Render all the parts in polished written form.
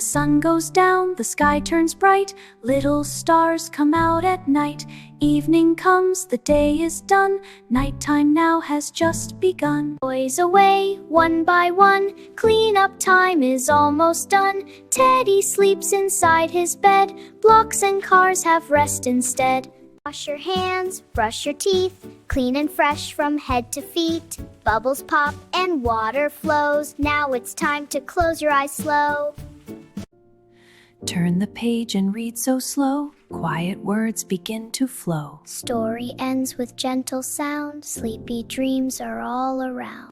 Sun goes down, the sky turns bright, little stars come out at night. Evening comes, the day is done, nighttime now has just begun. Boys away, one by one, clean-up time is almost done. Teddy sleeps inside his bed, blocks and cars have rest instead. Wash your hands, brush your teeth, clean and fresh from head to feet. Bubbles pop and water flows, now it's time to close your eyes slow. Turn the page and read so slow, quiet words begin to flow. Story ends with gentle sound, sleepy dreams are all around.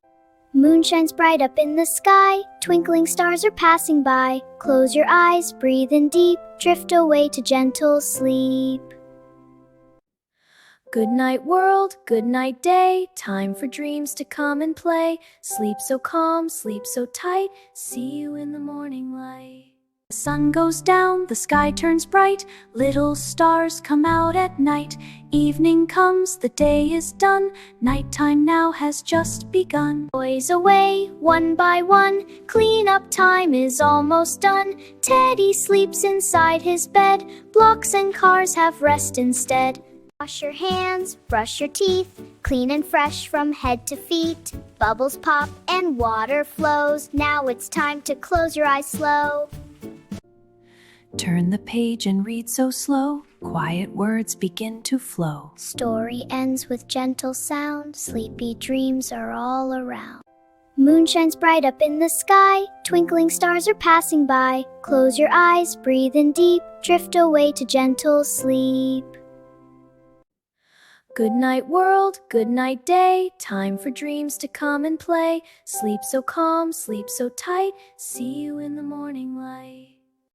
Moon shines bright up in the sky, twinkling stars are passing by. Close your eyes, breathe in deep, drift away to gentle sleep. Good night world, good night day, time for dreams to come and play. Sleep so calm, sleep so tight, see you in the morning light. The sun goes down, the sky turns bright, little stars come out at night. Evening comes, the day is done, nighttime now has just begun. Boys away, one by one, clean-up time is almost done. Teddy sleeps inside his bed, blocks and cars have rest instead. Wash your hands, brush your teeth, clean and fresh from head to feet. Bubbles pop and water flows, now it's time to close your eyes slow. Turn the page and read so slow, quiet words begin to flow. Story ends with gentle sound, sleepy dreams are all around. Moon shines bright up in the sky, twinkling stars are passing by. Close your eyes, breathe in deep, drift away to gentle sleep. Good night world, good night day, time for dreams to come and play. Sleep so calm, sleep so tight, see you in the morning light.